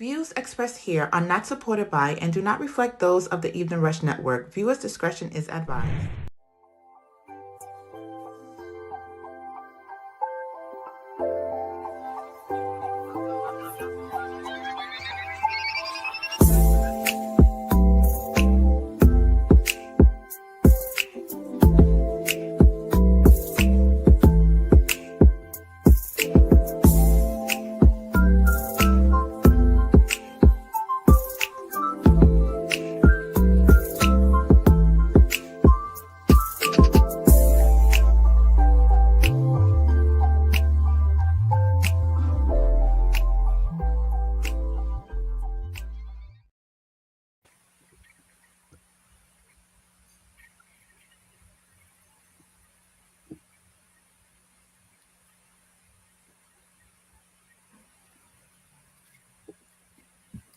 Views expressed here are not supported by and do not reflect those of the Evening Rush Network. Viewers' discretion is advised.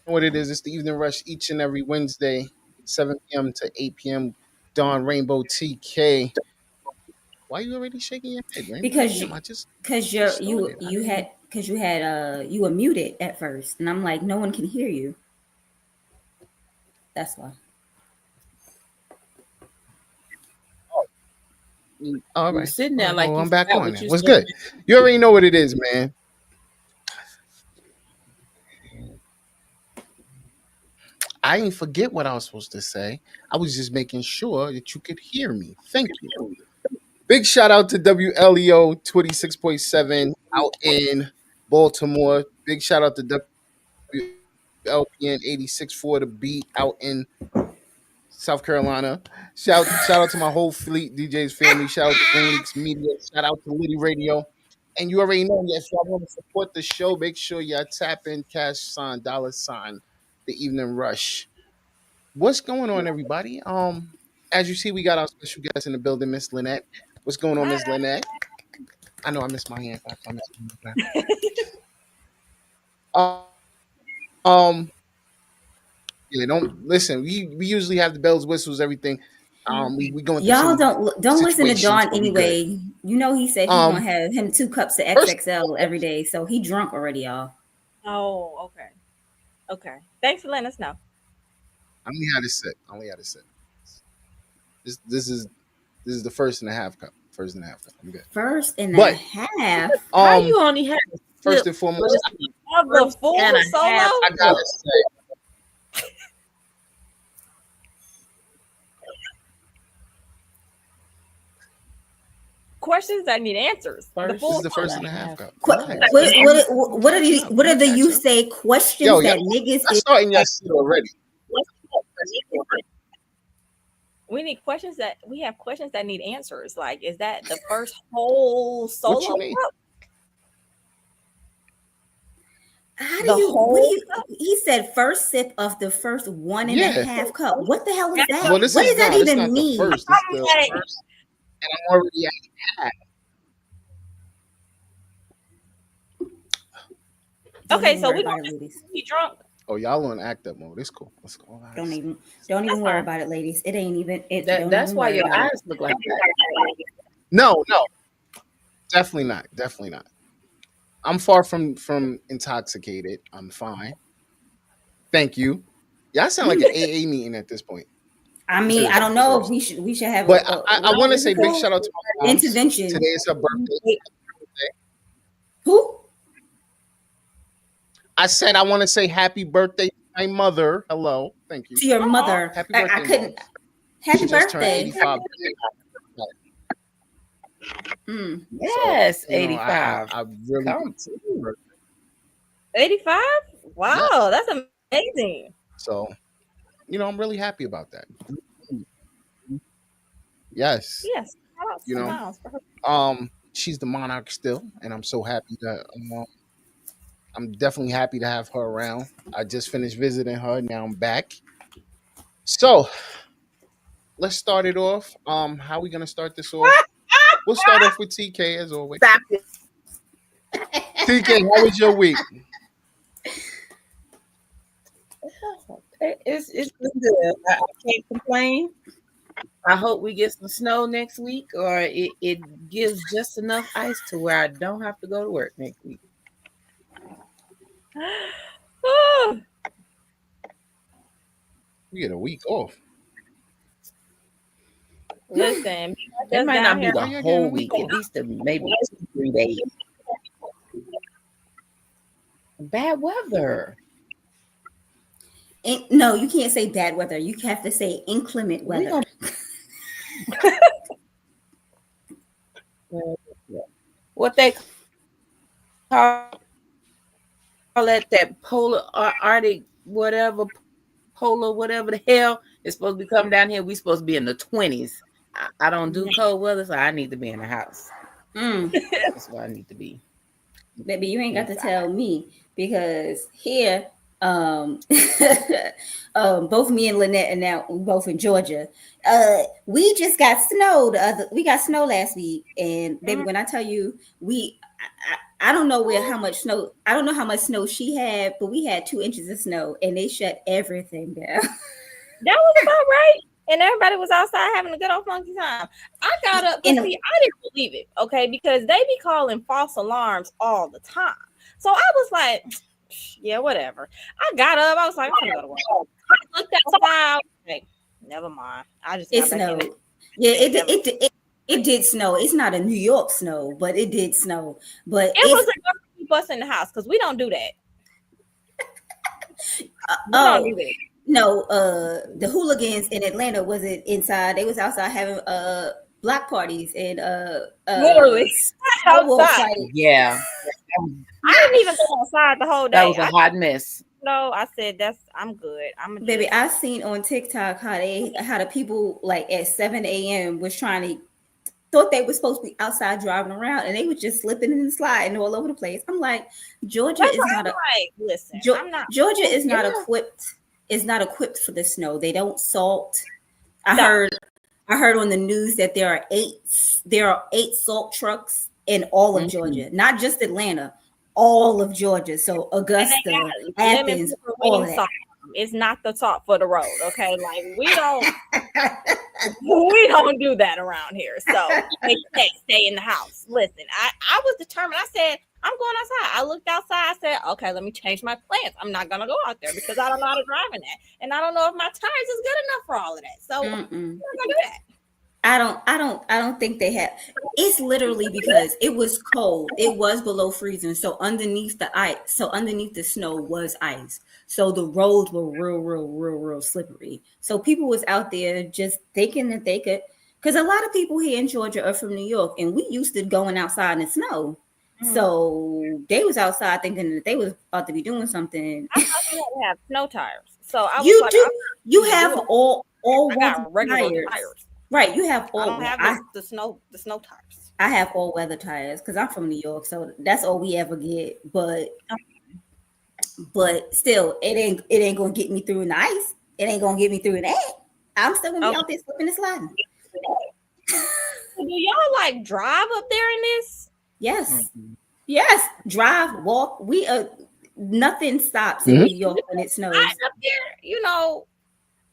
What it is, it's the Evening Rush each and every Wednesday, 7 p.m. to 8 p.m. Dawn Rainbow TK. Why are you already shaking your head, Rainbow? Because Damn, I just you started. you were muted at first, and I'm like, no one can hear you. That's why. All You were right. sitting there All right, like well, you I'm back forgot on what it. you What's said. good? You already know what it is, man. I ain't forget what I was supposed to say. I was just making sure that you could hear me. Thank you. Big shout out to WLEO 26.7 out in Baltimore. Big shout out to WLPN 86 for the beat out in South Carolina. Shout out to my whole Fleet DJs family. Shout out to Green Leaks Media. Shout out to Liddy Radio. And you already know, if y'all want to support the show, make sure y'all tap in $, the Evening Rush. What's going on, everybody? As you see, we got our special guest in the building, Miss Lynette. What's going on, Miss Lynette? I know I missed my hand clap. I missed my hand clap. Yeah, don't listen. We usually have the bells, whistles, everything. We going through Y'all some don't listen to situations, Dawn but we good. anyway. You know he said he gonna have him 2 cups of First, XXL every day, so he drunk already, y'all. Oh, okay. Okay. Thanks for letting us know. I only had a sip. I only had a sip. This is the first and a half cup. First and a half cup. I'm good. First and But a half. How you only have a first sip and foremost, Of the full and a solo? half I gotta say, Questions that need answers. The First. full this is the solo. first and a half cup. What are the you say questions Yo, that y'all niggas starting your shit already. We have questions that need answers. Like, is that the first whole solo? What you mean? cup? How do The you? What whole do you? He said first sip of the first one and a Yeah. half cup. What the hell is that? Well, this What is does that not. This even not the mean? first. This is the Like, first, and I'm already at half. okay, so worry we about don't it, ladies. be drunk. Oh, y'all on act up mode. It's cool. Let's go. Don't even worry about it, ladies. It ain't even. That's why your eyes look like that. No, definitely not. Definitely not. I'm far from intoxicated. I'm fine. Thank you. Y'all sound like an AA meeting at this point. I mean, I don't know if we should have But I want to say big shout out to my mom. intervention. Today is her birthday. Who? I said I want to say happy birthday to my mother. Hello. Thank you. To your mother. Happy birthday, I couldn't. Mom. Happy She just turned birthday. 85. Yes, So, you know, 85. I really Come 85? Wow, Yeah. that's amazing. So, I'm really happy about that. Yes. Yes. Shout out to You know, Miles for her. she's the monarch still, and I'm so happy that I'm definitely happy to have her around. I just finished visiting her. Now I'm back. So let's start it off. How are we gonna start this off? We'll start off with TK as always. Stop it. TK, how was your week? It's been good. I can't complain. I hope we get some snow next week, or it gives just enough ice to where I don't have to go to work next week. We get a week off. Listen, It just might down not be here. the How y'all getting a whole week week, at off? least maybe 2-3 days. Bad weather. No, you can't say bad weather. You have to say inclement We weather. What they call that polar Arctic whatever the hell is supposed to be coming down here. We supposed to be in the 20s. I don't do cold weather, so I need to be in the house. That's where I need to be. Baby, you ain't got to tell me, because here, both me and Lynette are now both in Georgia. We just got snow we got snow last week, and baby, when I tell you I don't know how much snow. I don't know how much snow she had, but we had 2 inches of snow, and they shut everything down. That was about right. And everybody was outside having a good old funky time. I got up, but see, I didn't believe it, okay, because they be calling false alarms all the time. So I was like, yeah, whatever. I got up. I was like, I'm gonna go to work. I looked outside. Like, never mind. I just got back in it. Yeah, it did snow. It's not a New York snow, but it did snow. But it was enough to keep us in the house, because we don't do that. We don't do that. No, the hooligans in Atlanta wasn't inside. They was outside having block parties and literally outside. Yeah. I didn't even go outside the whole day. That was a hot mess. No, I said I'm good. Baby, I seen on TikTok how the people like at 7 a.m. was thought they were supposed to be outside driving around, and they were just slipping and sliding all over the place. I'm like, Georgia is not listen. Georgia is not equipped. Is not equipped for the snow. They don't salt. I heard on the news that there are 8 salt trucks in all of Georgia, not just Atlanta, all of Georgia. So Augusta, Athens, all of that. It's not the salt for the road, okay? Like we don't do that around here. So they stay in the house. Listen, I was determined. I said, I'm going outside. I looked outside. I said, okay, let me change my plans. I'm not gonna go out there because I don't know how to drive in that, and I don't know if my tires is good enough for all of that. So I'm not gonna do that. I don't think they have. It's literally because it was cold. It was below freezing. So underneath the snow was ice. So the roads were real slippery. So people was out there just thinking that they could, because a lot of people here in Georgia are from New York, and we used to going outside in the snow. So they was outside thinking that they was about to be doing something. I thought you had to have snow tires. So I was you do. You have all regular tires. Right, you have all. I don't have the snow tires. I have all weather tires because I'm from New York, so that's all we ever get. But still, it ain't gonna get me through in the ice. It ain't gonna get me through in that. I'm still gonna be out there slipping and sliding. Do y'all like drive up there in this? Yes. Drive, walk. We nothing stops in New York when it snows. Up there,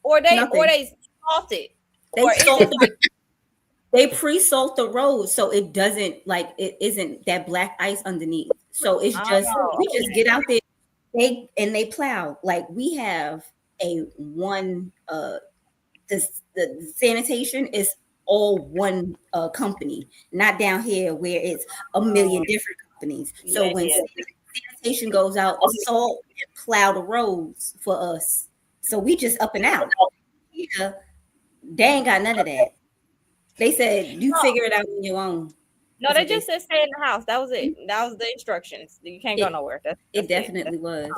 or they salt it. They pre-salt the road so it isn't that black ice underneath. So it's just we just get out there. They plow. Like we have the sanitation is all one company, not down here where it's a million different companies. So when sanitation goes out, salt and plow the roads for us. So we just up and out. Yeah. They ain't got none of that. They said you figure it out on your own. No, they just said stay in the house. That was it. That was the instructions. You can't go nowhere. That's definitely was.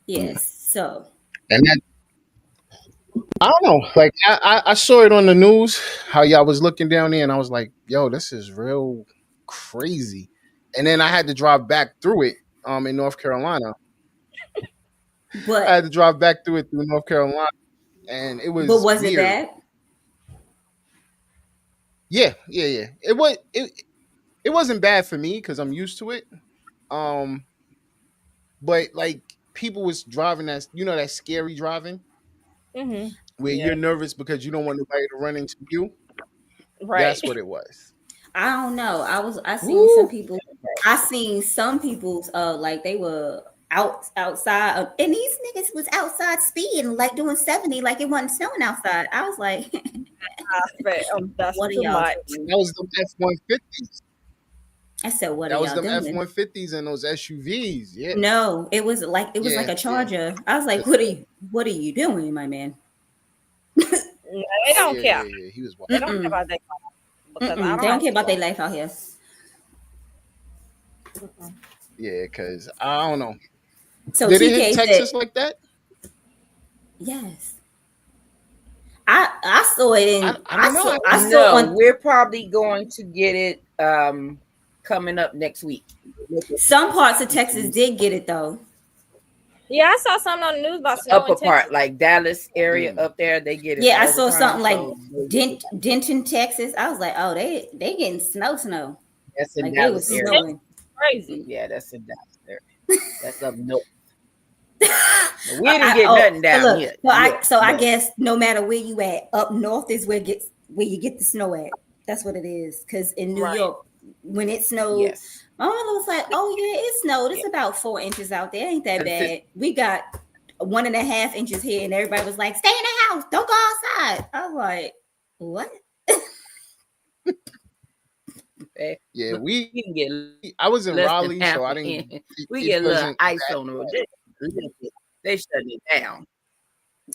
Yes. So. And that, I don't know. Like I saw it on the news how y'all was looking down there, and I was like, "Yo, this is real crazy." And then I had to drive back through it in North Carolina. But I had to drive back through North Carolina, and it was. But was weird. it bad? Yeah. It wasn't bad for me because I'm used to it. But like people was driving that scary driving, Mm-hmm. where you're nervous because you don't want nobody to run into you. Right. That's what it was. I don't know. I seen Woo. some people. I seen some people's like they were outside, and these niggas was outside speeding like doing 70, like it wasn't snowing outside. I was like, That's what are too y'all much. doing? That was them F-150s. I said, what That are was y'all them doing? F-150s and those SUVs. Yeah. No, it was like Yeah, a Charger. I was like, what are you doing, my man? No, they don't yeah, care. yeah. He was wild. They don't care about that because I They don't care about their life out here. Yeah, because I don't know. So Did it hit TK Texas said, like that? yes. I saw it in. I don't know. I saw No, on we're probably going to get it coming up next week. some parts of Texas did get it though. Yeah, I saw something on the news about snow Upper in part, Texas. like Dallas area up there, they get it. Yeah, I all the saw time, something like so Denton, Texas. I was like, oh, they getting snow. that's in Like they was Dallas area. snowing. Crazy. Yeah, that's in Dallas area. That's up north. We didn't get nothing down look, here. So I guess no matter where you at, up north is where you get the snow at. That's what it is. Because in New York, when it snowed, Yes. my mama was like, "Oh yeah, it snowed. It's about 4 inches out there. Ain't that bad? We got 1.5 inches here, and everybody was like, stay in the house. Don't go outside." I was like, "What?" Yeah, we can get. I was in less than Raleigh, half so I an didn't. inch. We get a little ice on the road. They shut it down.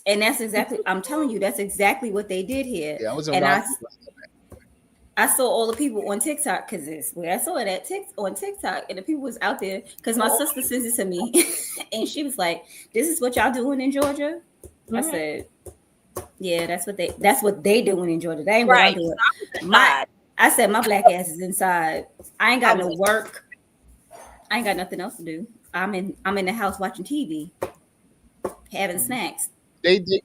And that's exactly. I'm telling you, that's exactly what they did here. Yeah, I was in and Raleigh. I saw all the people on TikTok because it's where I saw it at on TikTok, and the people was out there because my sister sends it to me, and she was like, "This is what y'all doing in Georgia." I said, "Yeah, that's what they doing in Georgia. That ain't what I'm doing." I said, "My black ass is inside. I ain't got no work. I ain't got nothing else to do. I'm in the house watching TV, having snacks." They did.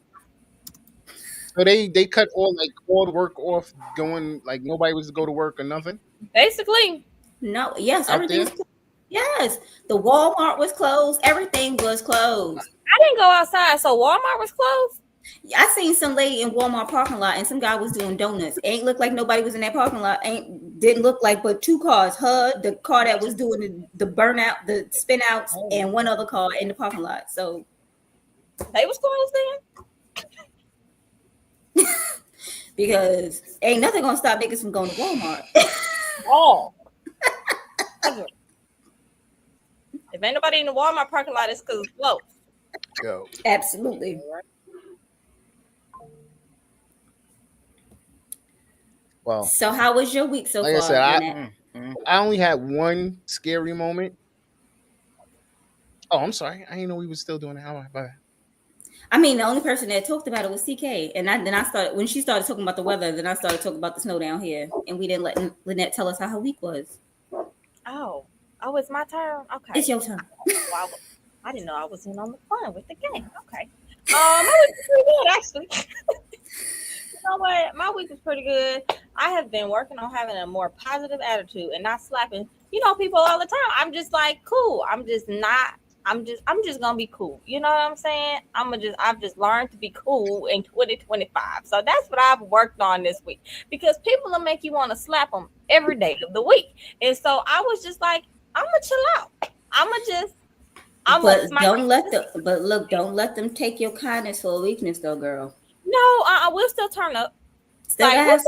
So they cut all the work off, going like nobody was to go to work or nothing. Basically, no. Yes, out everything there. was. Yes, the Walmart was closed. Everything was closed. I didn't go outside, so Walmart was closed. I seen some lady in Walmart parking lot, and some guy was doing donuts. Ain't look like nobody was in that parking lot. Didn't look like but two cars. The car that was doing the burnout, the spin outs, and one other car in the parking lot. So they was closed then. Because ain't nothing gonna stop niggas from going to Walmart. Oh. If ain't nobody in the Walmart parking lot, it's because it's closed. Yo. Absolutely. Well, so how was your week so like far? I said, I only had one scary moment. Oh, I'm sorry. I didn't know we were still doing it. How about that? I mean, the only person that talked about it was TK, and then I started when she started talking about the weather. Then I started talking about the snow down here, and we didn't let Lynette tell us how her week was. Oh, it's my turn. Okay, it's your turn. Well, I didn't know I was in on the fun with the game. Okay, my week was pretty good actually. You know what? My week was pretty good. I have been working on having a more positive attitude and not slapping, people all the time. I'm just like cool. I'm just gonna be cool. You know what I'm saying? I've just learned to be cool in 2025. So that's what I've worked on this week, because people will make you want to slap them every day of the week. And so I was just like, I'm gonna chill out. Don't let them take your kindness for a weakness, though, girl. No, I will still turn up. Still have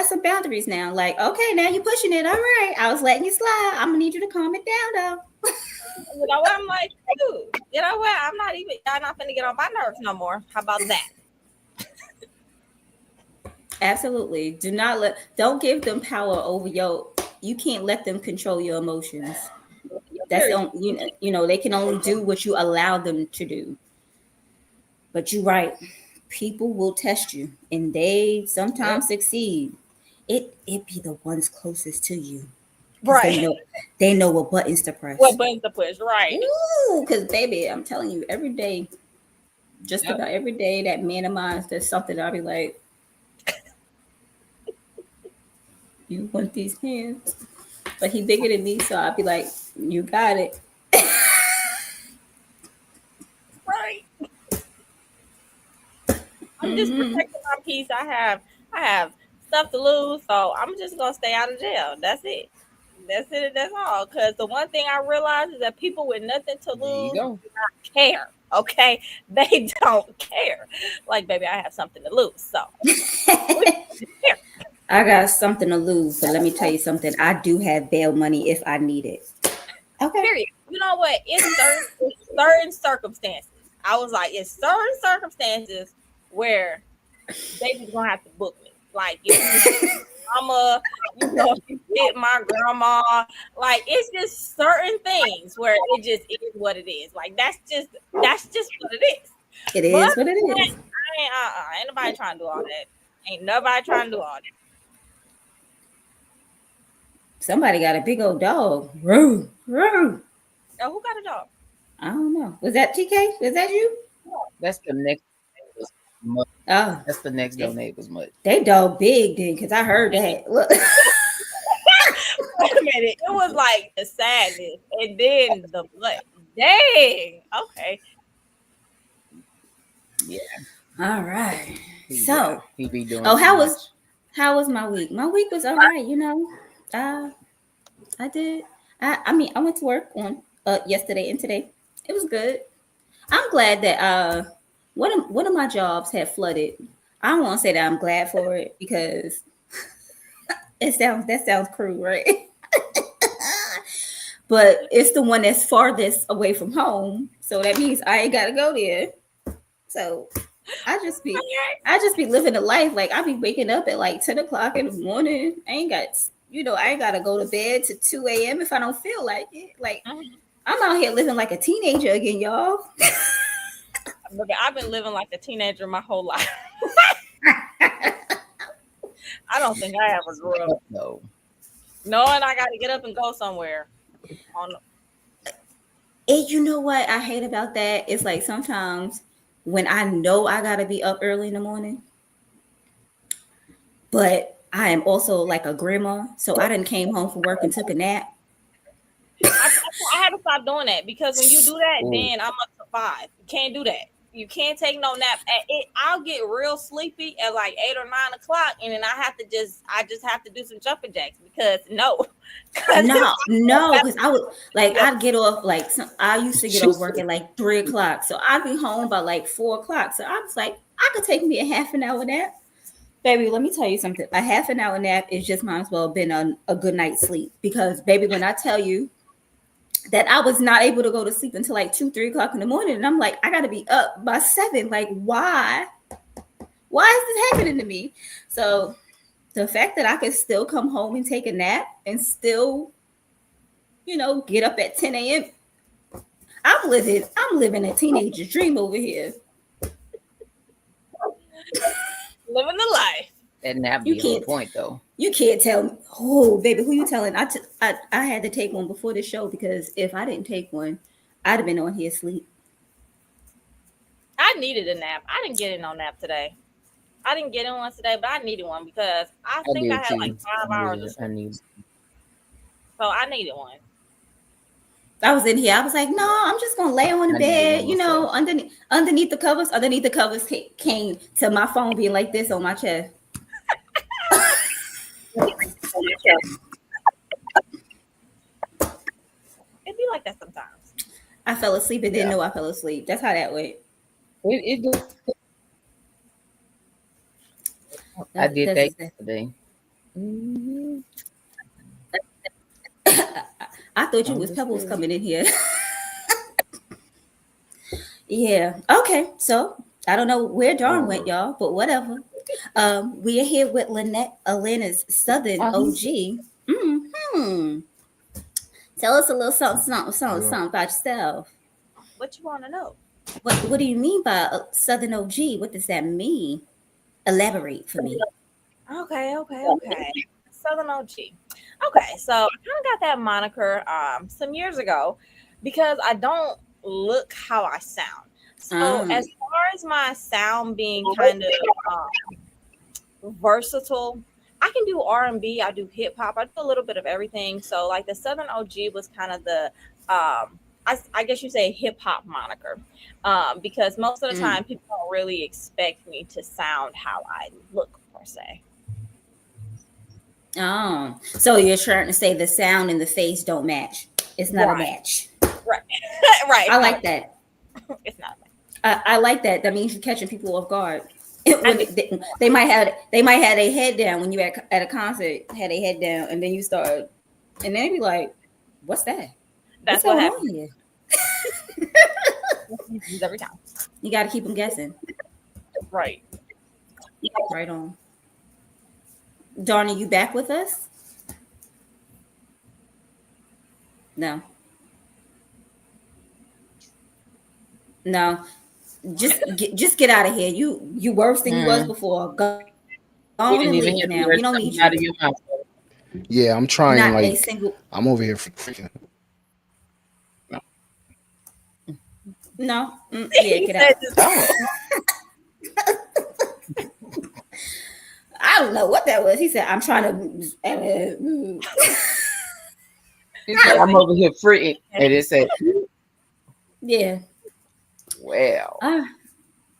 some boundaries now. Like, okay, now you're pushing it. All right, I was letting you slide. I'm gonna need you to calm it down, though. You know what? I'm like, dude, you know what? Y'all not finna get on my nerves no more. How about that? Absolutely. Don't give them power over you can't let them control your emotions. That's they can only do what you allow them to do. But you're right. People will test you, and they sometimes succeed. It be the ones closest to you. Right. They know what buttons to press. What buttons to push, right. Ooh, because baby, I'm telling you, every day, just about every day, that man of mine does something. I'll be like, you want these hands? But he bigger than me, so I'll be like, you got it. Right. I'm just protecting my peace. I have stuff to lose, so I'm just gonna stay out of jail. That's it. That's it. That's all. Because the one thing I realize is that people with nothing to There you lose go. do not care. Okay, they don't care. Like, baby, I have something to lose, so I got something to lose, but let me tell you something. I do have bail money if I need it. Okay. period. You know what? It's certain circumstances. I was like, it's certain circumstances where they just gonna have to book me. Like, if you mama, if you hit my grandma, like, it's just certain things where it just is what it is. Like, that's just what it is. It is what it is. Ain't nobody trying to do all that. Ain't nobody trying to do all that. Somebody got a big old dog. Roo, roo. Oh, who got a dog? I don't know. Was that TK? Was that you? That's the next. Oh, That's the next door neighbor's much. they dog big then, because I heard that. Look. Wait a minute. It was like the sadness and then the blood. Dang. Okay. Yeah. All right. So he be doing. how was my week? My week was all right, you know. I did. I mean, I went to work on yesterday and today. It was good. I'm glad that one of my jobs had flooded. I don't want to say that I'm glad for it because that sounds cruel, right? But it's the one that's farthest away from home, so that means I ain't gotta go there. So I just be living a life. Like, I be waking up at like 10 o'clock in the morning. I ain't gotta go to bed to 2 a.m. if I don't feel like it. Like, I'm out here living like a teenager again, y'all. I've been living like a teenager my whole life. I don't think I ever grew up. No. Knowing I got to get up and go somewhere. And you know what I hate about that? It's like sometimes when I know I gotta be up early in the morning, but I am also like a grandma, so I done came home from work and took a nap. I had to stop doing that because when you do that, then I'm up to 5. You can't do that. You can't take no nap. I'll get real sleepy at like 8 or 9 o'clock, and then I just have to do some jumping jacks because no, because I would like I'd get off like I used to get off work at like 3 o'clock, so I'd be home by like 4 o'clock. So I was like, I could take me a half an hour nap. Baby, let me tell you something. A half an hour nap is just might as well have been a good night's sleep because, baby, when I tell you that I was not able to go to sleep until like 2-3 o'clock in the morning, and I'm like, I gotta be up by 7. Like, why is this happening to me? So the fact that I could still come home and take a nap and still, get up at 10 a.m. I'm living a teenager's dream over here. Living the life. That nap be on point though. You can't tell me. Oh, baby, who you telling? I had to take one before the show because if I didn't take one, I'd have been on here asleep. I needed a nap. I didn't get in no nap today. I didn't get in one today, but I needed one because I think I had like 5 hours of sleep. So I needed one. I was in here. I was like, no, I'm just gonna lay on the bed, underneath the covers. Underneath the covers came to my phone being like this on my chest. It'd be like that sometimes. I fell asleep and didn't know I fell asleep. That's how that went. I did that yesterday. Mm-hmm. I thought you was Pebbles coming in here. Yeah. Okay. So I don't know where Dawn went, y'all, but whatever. We are here with Lynette, Atlanta's Southern OG. Mm-hmm. Tell us a little something about yourself. What you want to know? What do you mean by Southern OG? What does that mean? Elaborate for me. Okay. Southern OG. Okay, so I kind of got that moniker some years ago because I don't look how I sound. So as far as my sound being kind of versatile, I can do R&B, I do hip hop, I do a little bit of everything. So like the Southern OG was kind of the I guess you say hip hop moniker because most of the time people don't really expect me to sound how I look per se. Oh, so you're trying to say the sound and the face don't match. It's not a match. Right. Right. I like that. It's not. I like that. That means you're catching people off guard. When they might have their head down when you at a concert, had their head down, and then you start, and they be like, "What's that? That's What's what going happens on here?" every time. You got to keep them guessing. Right. Right on. Darna, you back with us? No. No. Just get out of here. You worse than you was before. Go on and leave now. We don't need you. Out of your mouth. Yeah, I'm trying. Not like a single. I'm over here freaking. No. Yeah, get out. I don't know what that was. He said, "I'm trying to." He said, "I'm over here freaking," and it said, Yeah. "Well."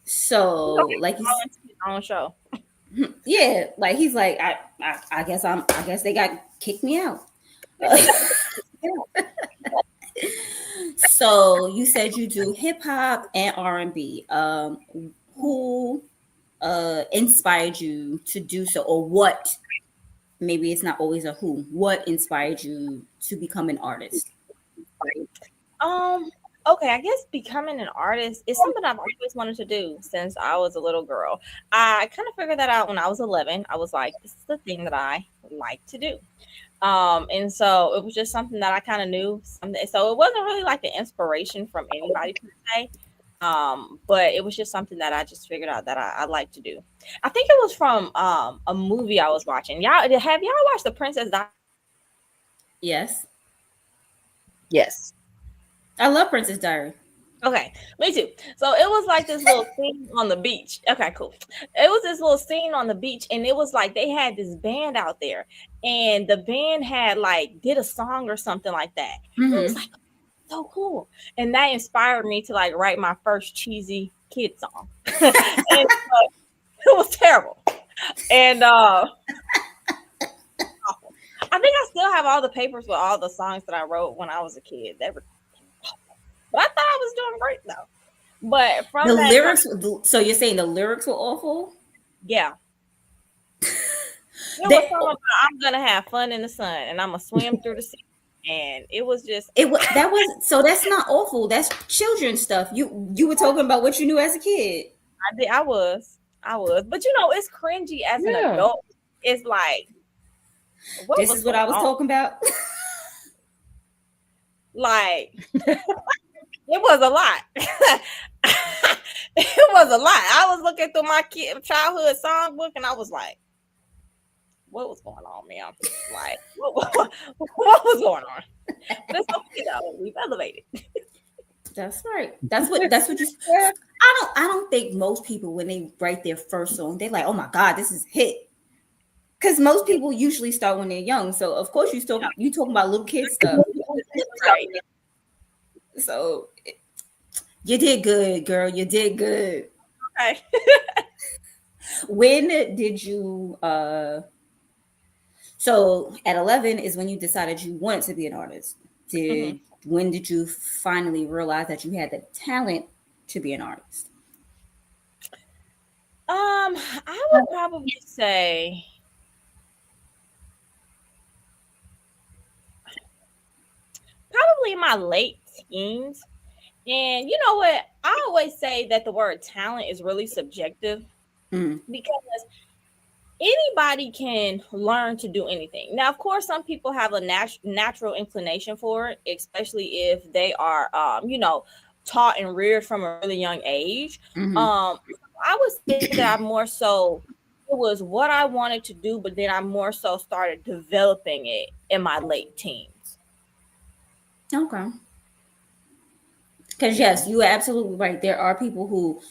So like he's on show. Yeah, like he's like, I guess they got kicked me out. So you said you do hip hop and R&B. Who inspired you to do so, or what? Maybe it's not always a who. What inspired you to become an artist? Okay, I guess becoming an artist is something I've always wanted to do since I was a little girl. I kind of figured that out when I was 11. I was like, this is the thing that I like to do. And so it was just something that I kind of knew. So it wasn't really like an inspiration from anybody per se. But it was just something that I just figured out that I like to do. I think it was from a movie I was watching. Have y'all watched The Princess Diaries? Yes. Yes. I love Princess Diary. Okay, me too. So it was like this little scene on the beach. Okay, cool. It was this little scene on the beach, and it was like they had this band out there, and the band had like did a song or something like that. Mm-hmm. It was like so cool, and that inspired me to like write my first cheesy kid song. And it was terrible, and I think I still have all the papers with all the songs that I wrote when I was a kid. But I thought I was doing great though. But from the that lyrics, so you're saying the lyrics were awful? Yeah. It was something about I'm gonna have fun in the sun and I'm gonna swim through the sea. And it was just so that's not awful. That's children's stuff. You were talking about what you knew as a kid. I was. But it's cringy as an adult. It's like this is what I was talking about. Like it was a lot. It was a lot. I was looking through my childhood songbook and I was like, what was going on, man? Like, what was going on? But it's okay though. We've elevated. That's right. That's what you said. I don't think most people, when they write their first song, they're like, oh my God, this is a hit. Because most people usually start when they're young. So of course you talking about little kid stuff. Right. So you did good, girl. You did good. Okay. When did you so at 11 is when you decided you wanted to be an artist. When did you finally realize that you had the talent to be an artist? I would probably say probably in my late teens. And you know what? I always say that the word talent is really subjective because anybody can learn to do anything. Now, of course, some people have a natural inclination for it, especially if they are, taught and reared from a really young age. I would say that I'm more so, it was what I wanted to do, but then I more so started developing it in my late teens. Okay. Because yes, you are absolutely right. There are people who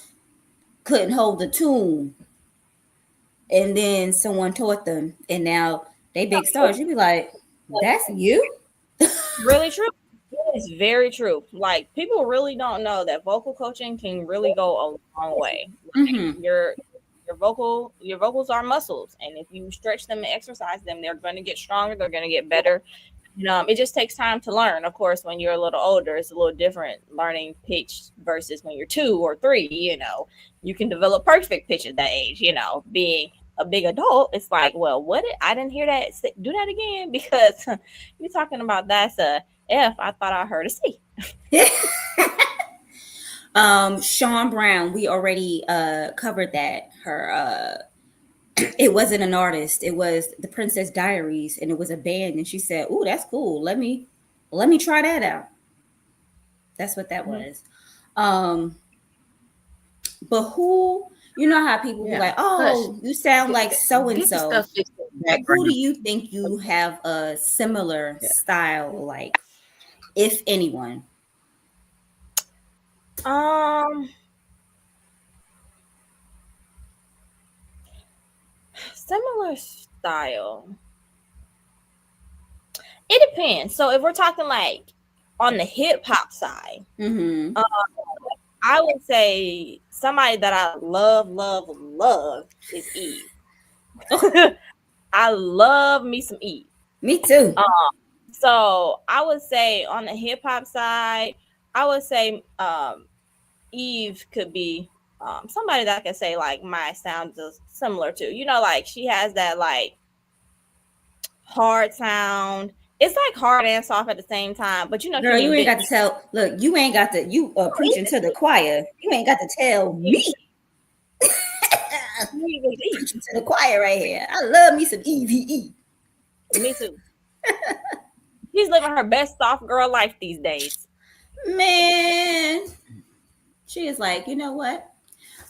couldn't hold the tune, and then someone taught them, and now they big stars. You'd be like, "That's you." Really true. It's very true. Like people really don't know that vocal coaching can really go a long way. Like, your vocals are muscles, and if you stretch them and exercise them, they're going to get stronger. They're going to get better. It just takes time to learn. Of course, when you're a little older, it's a little different learning pitch versus when you're 2 or 3. You can develop perfect pitch at that age. Being a big adult, it's like, well, I didn't hear that. Do that again, because you're talking about that's a F. I thought I heard a C. Shone Brown, we already covered that. It wasn't an artist. It was the Princess Diaries, and it was a band. And she said, "Ooh, that's cool. Let me try that out." That's what that was. But who, how people be like, "Oh, you sound like so and so." Who do you think you have a similar style like, if anyone? Similar style. It depends. So if we're talking like on the hip hop side, I would say somebody that I love is Eve. I love me some Eve. Me too. So I would say on the hip hop side, I would say Eve could be somebody that I can say like my sound is similar to. Like she has that like hard sound. It's like hard and soft at the same time, but girl, you ain't got to tell. Look, you ain't got to. You are preaching to the choir. You ain't got to tell me. Preaching to the choir right here. I love me some EVE. Me too. She's living her best soft girl life these days. Man, she is like, you know what?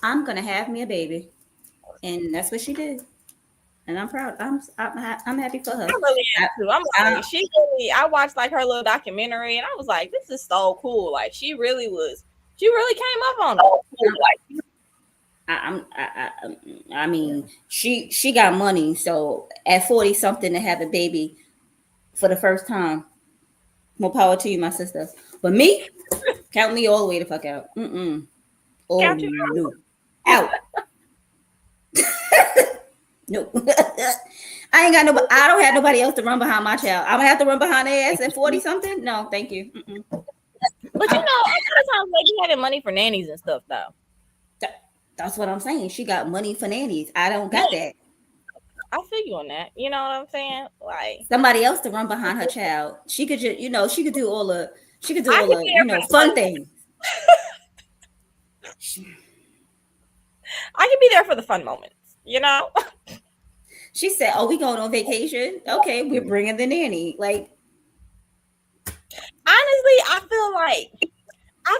I'm gonna have me a baby, and that's what she did. And I'm proud. I'm happy for her. I really am too. I watched like her little documentary, and I was like, this is so cool. Like she really came up on it. I mean, she got money, so at 40 something to have a baby for the first time, more power to you, my sister. But me, count me all the way the fuck out. Oh no, out. No, I ain't got nobody. I don't have nobody else to run behind my child. I'm gonna have to run behind their ass at 40 something. No, thank you. But a lot of times like you having money for nannies and stuff though. That's what I'm saying. She got money for nannies. I don't got that. I feel you on that. You know what I'm saying? Like somebody else to run behind her child. She could just, she could do all the fun things. I can be there for the fun moments. She said, "Oh, we going on vacation? Okay, we're bringing the nanny." Like, honestly, I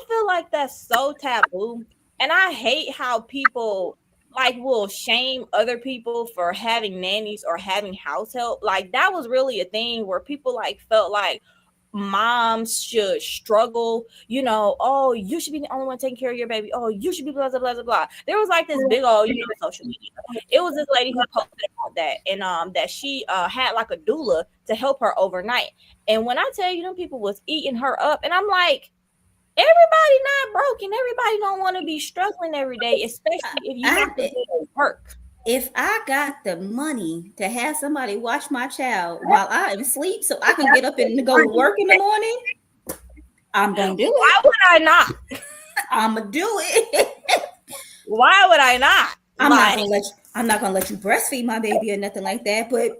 feel like that's so taboo, and I hate how people like will shame other people for having nannies or having house help. Like that was really a thing where people like felt like moms should struggle, oh, you should be the only one taking care of your baby. Oh, you should be blah, blah, blah, blah, blah. There was like this big old, social media. It was this lady who posted about that, and that she had like a doula to help her overnight. And when I tell you, them people was eating her up, and I'm like, everybody not broken. Everybody don't want to be struggling every day, especially if you have to do work. If I got the money to have somebody watch my child while I am asleep so I can get up and go to work in the morning, I'm going to do it. Why would I not? I'm going to do it. Why would I not? I'm not going to let you breastfeed my baby or nothing like that, but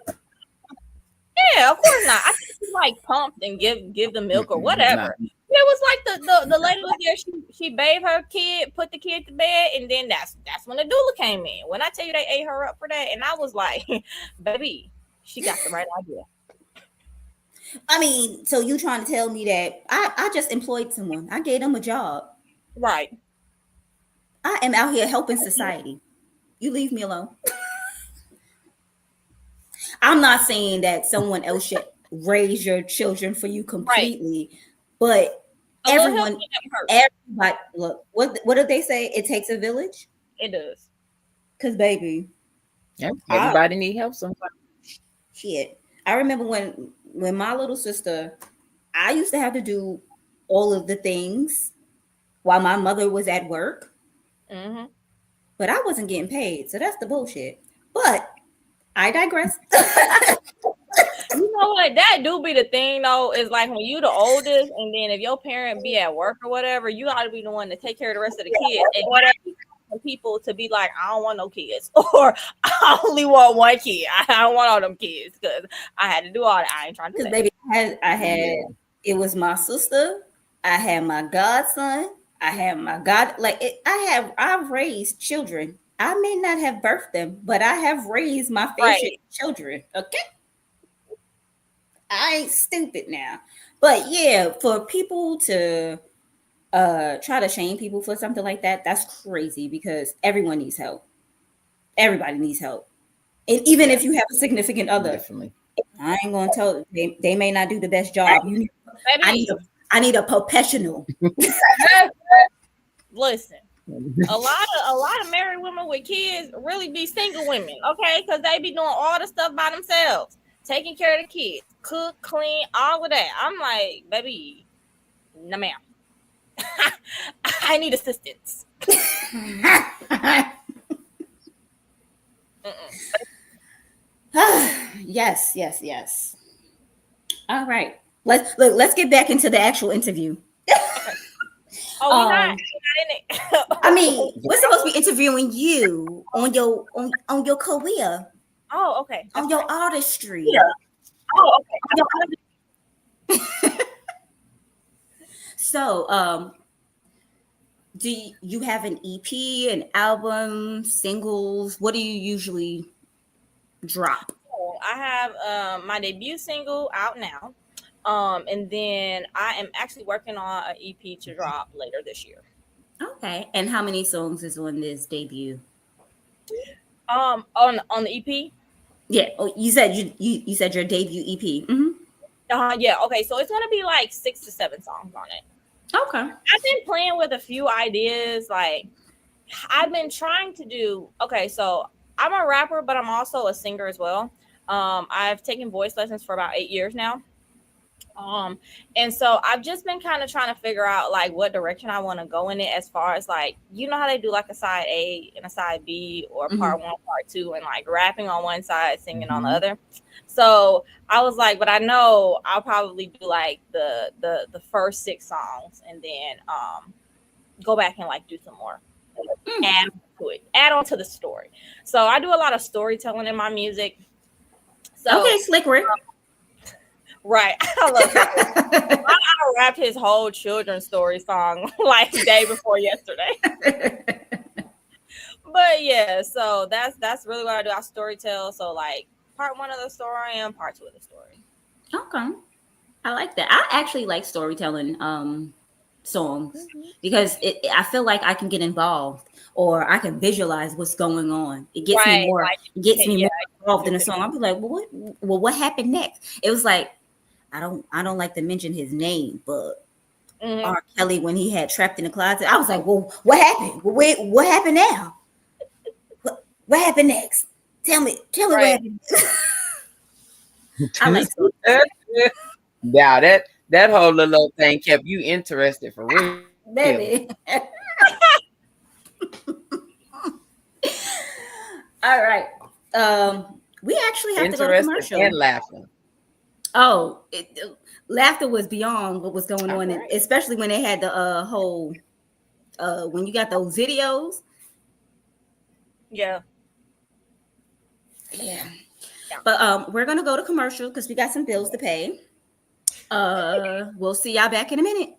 yeah, of course not. I think she like pumped and give the milk or whatever. It was like the lady was there. She bathed her kid, put the kid to bed, and then that's when the doula came in. When I tell you they ate her up for that, and I was like, baby, she got the right idea. I mean, so you trying to tell me that I just employed someone? I gave them a job, right? I am out here helping society. You leave me alone. I'm not saying that someone else should raise your children for you completely, right. But everybody, look, what did they say? It takes a village. It does. Cause baby, everybody need help sometimes. Shit, I remember when my little sister, I used to have to do all of the things while my mother was at work. Mm-hmm. but I wasn't getting paid, so that's the bullshit. But I digress. You know what? That do be the thing though. Is like when you the oldest, and then if your parent be at work or whatever, you ought to be the one to take care of the rest of the kids. And whatever people to be like, I don't want no kids, or I only want one kid. I don't want all them kids because I had to do all that. I ain't trying to do that. Baby, I had it was my sister. I had my godson. I had my I've raised children. I may not have birthed them, but I have raised my favorite children. Okay. I ain't stupid now. But yeah, for people to try to shame people for something like that, that's crazy because everyone needs help. Everybody needs help. And even if you have a significant other, Definitely. I ain't gonna tell they may not do the best job. I need a professional. Listen, a lot of married women with kids really be single women, okay? Because they be doing all the stuff by themselves, taking care of the kids, cook, clean, all of that. I'm like, baby, no ma'am. I need assistance. Yes. All right. Let's get back into the actual interview. Oh, we're not in it. I mean, we're supposed to be interviewing you on your career. Oh, okay. On your artistry. Yeah. Oh, okay. So, do you have an EP, an album, singles? What do you usually drop? I have my debut single out now. And then I am actually working on an EP to drop later this year. Okay. And how many songs is on this debut? On the EP? Yeah. Oh, you said you said your debut EP. Mm-hmm. Yeah. Okay. So it's gonna be like 6 to 7 songs on it. Okay. I've been playing with a few ideas. Like I've been trying to do. Okay. So I'm a rapper, but I'm also a singer as well. I've taken voice lessons for about 8 years now. And so I've just been kind of trying to figure out like what direction I want to go in it as far as like, you know how they do like a side A and a side B or part 1, part 2, and like rapping on one side, singing on the other. So I was like, but I know I'll probably do like the first 6 songs and then go back and like do some more. Add on to the story. So I do a lot of storytelling in my music. So okay, Slick Rick. Right. I love it. I rapped his whole children's story song like the day before yesterday. But yeah, so that's really what I do. I storytell. So like part 1 of the story and part 2 of the story. Okay. I like that. I actually like storytelling songs because I feel like I can get involved or I can visualize what's going on. It gets me more. Like, it gets me more involved in the song. I'll be like, well, what happened next? It was like I don't like to mention his name, but R. Kelly when he had Trapped in the Closet, I was like, well, what happened? Wait, what happened now? What happened next? Tell me what happened. I like yeah, that whole little thing kept you interested for real. Baby. All right. We actually have to go to commercial. And laughing. Oh, laughter was beyond what was going on, especially when they had the whole when you got those videos. Yeah. But we're gonna go to commercial because we got some bills to pay. We'll see y'all back in a minute.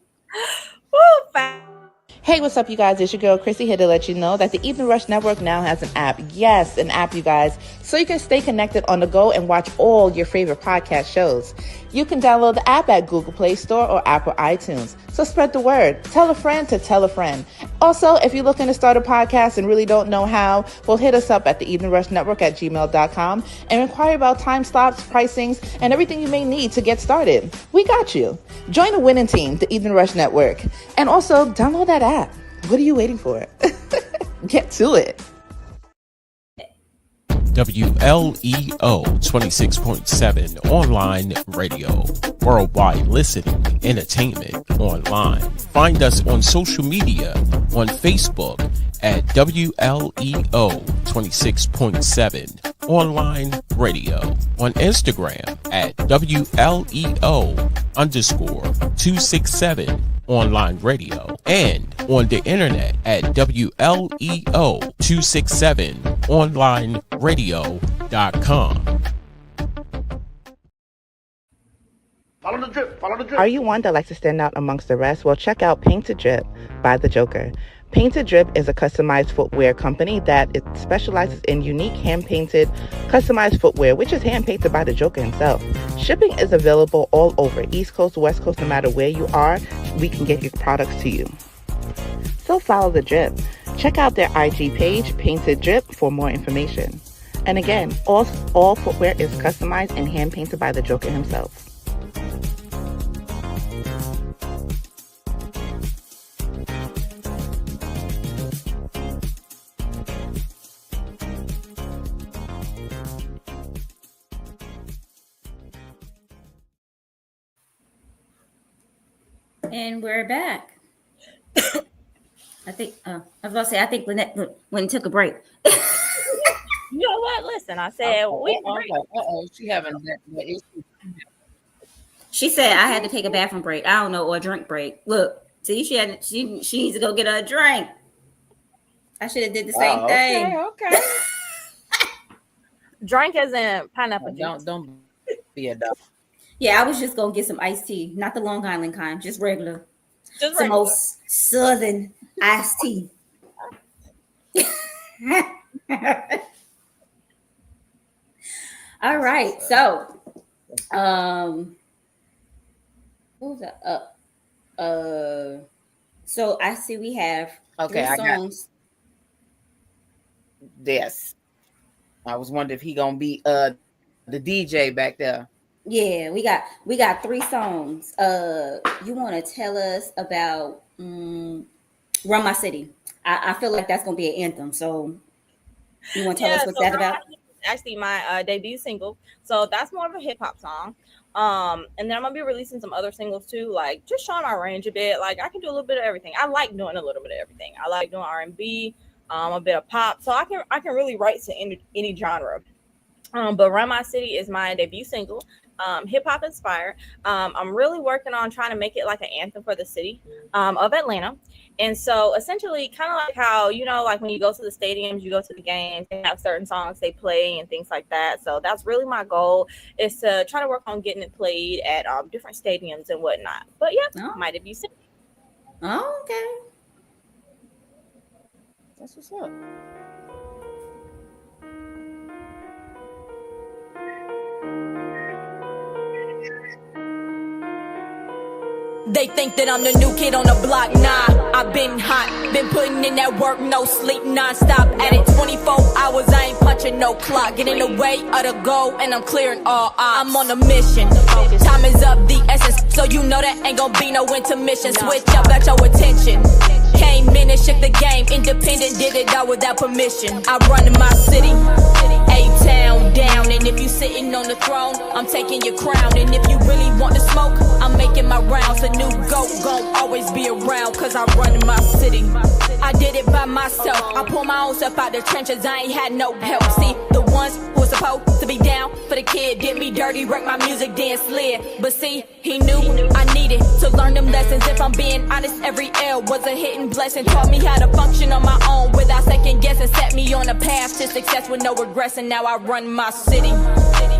Hey, what's up, you guys? It's your girl, Chrissy, here to let you know that the Evening Rush Network now has an app. Yes, an app, you guys, so you can stay connected on the go and watch all your favorite podcast shows. You can download the app at Google Play Store or Apple iTunes. So spread the word. Tell a friend to tell a friend. Also, if you're looking to start a podcast and really don't know how, well, hit us up at the Evening Rush Network at gmail.com and inquire about time slots, pricings, and everything you may need to get started. We got you. Join the winning team, the Evening Rush Network. And also, download that app. What are you waiting for? Get to it. WLEO 26.7 online radio. Worldwide listening, entertainment online. Find us on social media on Facebook at WLEO 26.7 online radio. On Instagram at WLEO_267 online radio. And on the internet at WLEO267onlineradio.com. Follow the drip, follow the drip. Are you one that likes to stand out amongst the rest? Well, check out Painted Drip by The Joker. Painted Drip is a customized footwear company that it specializes in unique hand-painted, customized footwear, which is hand-painted by the Joker himself. Shipping is available all over, East Coast, West Coast, no matter where you are, we can get your products to you. So follow The Drip. Check out their IG page, Painted Drip, for more information. And again, all footwear is customized and hand-painted by the Joker himself. And we're back. I think I was about to say, I think Lynette went and took a break. You know what? Listen, I said She having that issue. She said I had to take a bathroom break. I don't know, or a drink break. Look, see, she needs to go get her a drink. I should have did the same thing. Okay. Drink as in pineapple juice. Don't be a dog. Yeah, I was just gonna get some iced tea, not the Long Island kind, just regular. Just some most southern iced tea. All right, so what was that? So I see we have three songs. Yes, I was wondering if he gonna be the DJ back there. Yeah, we got three songs. You want to tell us about Run My City? I feel like that's gonna be an anthem. So you want to tell us what's that about? Actually, my debut single. So that's more of a hip hop song. And then I'm gonna be releasing some other singles too, like just showing my range a bit. Like I can do a little bit of everything. I like doing a little bit of everything. I like doing R&B, a bit of pop. So I can really write to any genre. But Run My City is my debut single. Hip hop inspired. I'm really working on trying to make it like an anthem for the city of Atlanta. And so essentially kind of like how, like when you go to the stadiums, you go to the games, they have certain songs they play and things like that. So that's really my goal, is to try to work on getting it played at different stadiums and whatnot. But yeah, my debut single. Oh, okay. That's what's up. They think that I'm the new kid on the block, nah, I've been hot, been putting in that work, no sleep, non-stop, at it 24 hours, I ain't punching no clock, get in the way of the goal, and I'm clearing all odds. I'm on a mission, time is up, the essence, so you know that ain't gonna be no intermission, switch up, got your attention, came in and shook the game, independent, did it all without permission, I run in my city, A-town down, and if you sitting on the throne, I'm taking your crown, and if you really want to smoke, I'm making my rounds, a new goat gon' always be around, cause I run in my city. I did it by myself, I pull my own stuff out the trenches, I ain't had no help. See, the ones who was supposed to be down for the kid did me dirty, wrecked my music, then slid. But see, he knew I needed to learn them lessons. If I'm being honest, every L was a hidden blessing, taught me how to function on my own without second guessing, set me on a path to success with no regrets, and now I run my city.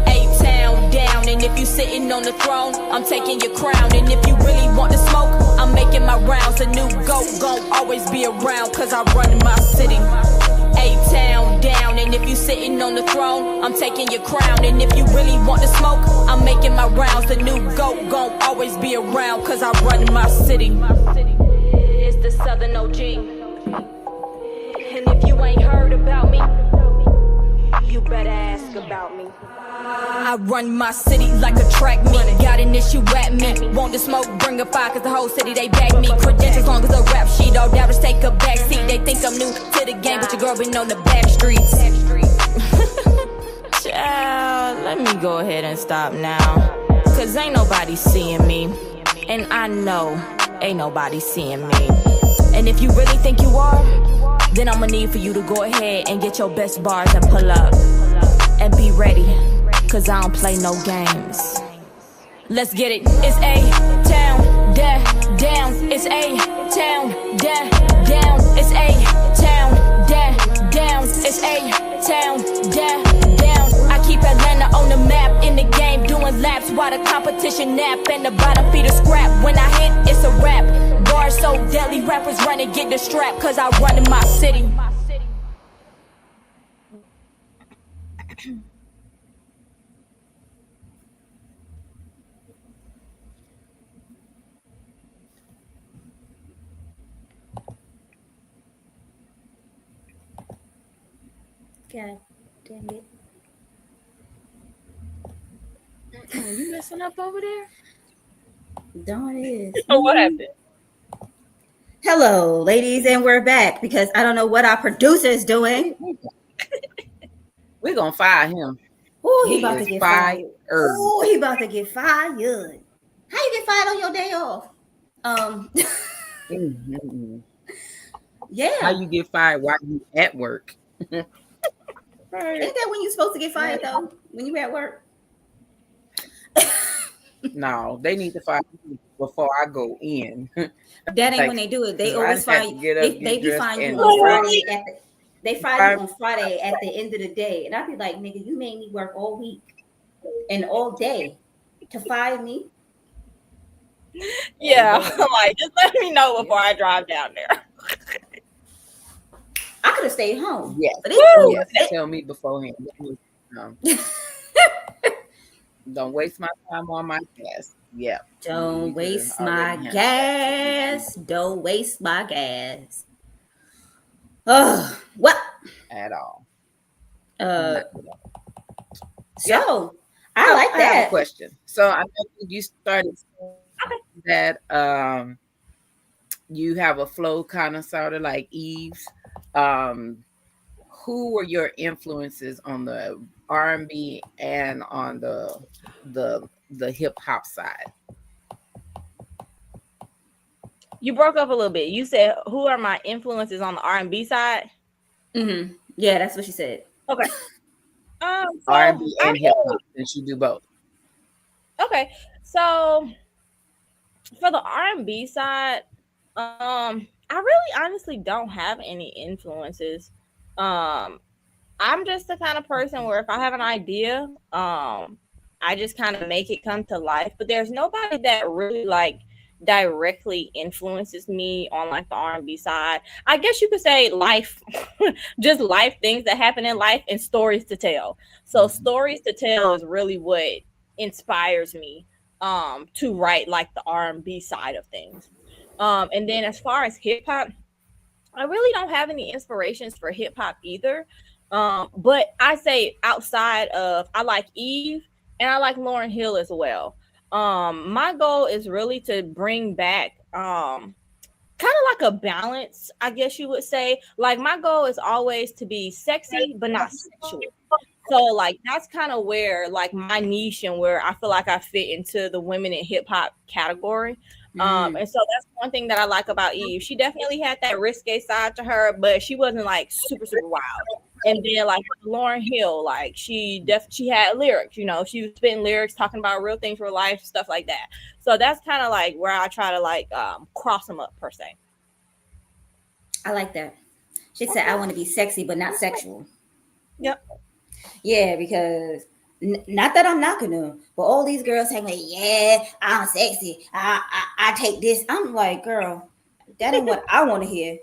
A-town down, and if you sitting on the throne, I'm taking your crown, and if you really want to smoke, I'm making my rounds, a new goat gon' always be around, cause I run in my city. A-town down, and if you sitting on the throne, I'm taking your crown, and if you really want to smoke, I'm making my rounds, a new goat gon' always be around, cause I run in my city. It's the Southern OG, and if you ain't heard about me, you better ask about me. I run my city like a track meet. Got an issue at me. Want the smoke, bring a fire, cause the whole city, they back me. Credentials long as a rap sheet. All doubters take a back seat. They think I'm new to the game, but your girl been on the back streets. Child, let me go ahead and stop now. Cause ain't nobody seeing me. And I know ain't nobody seeing me. And if you really think you are, then I'ma need for you to go ahead and get your best bars and pull up. And be ready, cause I don't play no games. Let's get it. It's A-Town, down. It's A-Town, down. It's A-Town, down. It's A-Town, down. I keep Atlanta on the map, in the game, doing laps while the competition nap and the bottom feeder scrap. When I hit, it's a rap. Bars so deadly, rappers run and get the strap, cause I run in my city. God damn it. You messing up over there? Darn it. What happened? Hello, ladies, and we're back because I don't know what our producer's doing. We're gonna fire him. Oh, he about to get fired. Oh, Oh, he about to get fired. How you get fired on your day off? Yeah. How you get fired while you at work? Ain't that when you're supposed to get fired though? When you at work? No, they need to fire me before I go in. That ain't when they do it. They always fire you. They be firing you on Friday they fire you on Friday at the end of the day. And I be like, nigga, you made me work all week and all day to fire me. Yeah, like just let me know before I drive down there. I could have stayed home. Yes. But Tell me beforehand. Don't waste my time on my gas. Yeah. Don't waste my gas. Don't waste my gas. Oh, what? At all. So I like that. I have a question. So I know you started that you have a flow kind of sort of like Eve's. Who were your influences on the R&B and on the hip hop side? You broke up a little bit. You said, who are my influences on the R&B side? Mm-hmm. Yeah, that's what she said. Okay. So R&B and hip hop, since you do both. Okay. So for the R&B side, I really honestly don't have any influences. I'm just the kind of person where if I have an idea, I just kind of make it come to life. But there's nobody that really like directly influences me on like the R&B side. I guess you could say life, just life things that happen in life and stories to tell. So stories to tell is really what inspires me to write like the R&B side of things. And then as far as hip hop, I really don't have any inspirations for hip hop either. But I say outside of, I like Eve and I like Lauryn Hill as well. My goal is really to bring back kind of like a balance, I guess you would say. Like my goal is always to be sexy but not sexual. So like that's kind of where like my niche and where I feel like I fit into the women in hip hop category. And so that's one thing that I like about Eve. She definitely had that risque side to her, but she wasn't like super wild. And then like Lauryn Hill, like she had lyrics, you know, she was spitting lyrics, talking about real things, real life, stuff like that. So that's kind of like where I try to like cross them up per se. I like that. She said, I want to be sexy, but not sexual. Yep. Yeah, because not that I'm knocking them, but all these girls saying, like, yeah, I'm sexy. I take this. I'm like, girl, that ain't what I want to hear.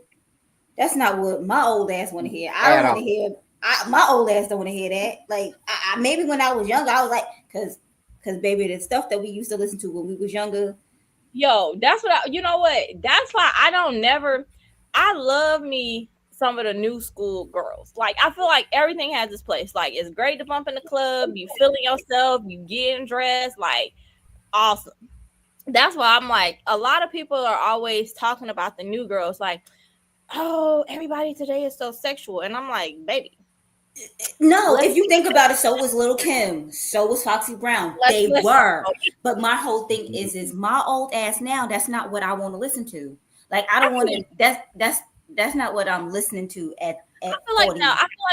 That's not what my old ass want to hear. I don't want to hear. My old ass don't want to hear that. Like, I maybe when I was younger, I was like, because baby, the stuff that we used to listen to when we was younger. Yo, that's what you know what? That's why I love me some of the new school girls. Like, I feel like everything has its place. Like, it's great to bump in the club. You feeling yourself. You getting dressed. Like, awesome. That's why I'm like, a lot of people are always talking about the new girls. Like, oh, everybody today is so sexual. And I'm like, baby, No, if you think about it, so was Lil' Kim, so was Foxy Brown. They were. But my whole thing is my old ass now, that's not what I want to listen to. Like, I don't want to, that's not what I'm listening to at I feel like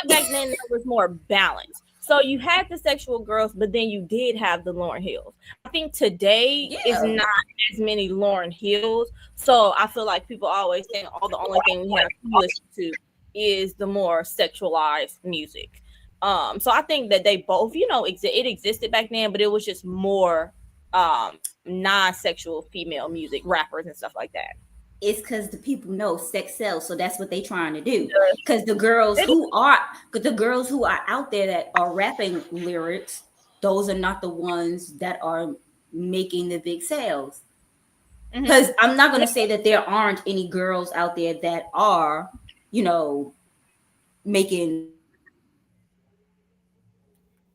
back then there was more balance. So you had the sexual girls, but then you did have the Lauryn Hills. I think today is not as many Lauryn Hills. So I feel like people always think, the only thing we have to listen to is the more sexualized music. So I think that they both, it existed back then, but it was just more non-sexual female music, rappers and stuff like that. It's because the people know sex sells, so that's what they're trying to do. Because the girls who are out there that are rapping lyrics, those are not the ones that are making the big sales. Because I'm not going to say that there aren't any girls out there that are, making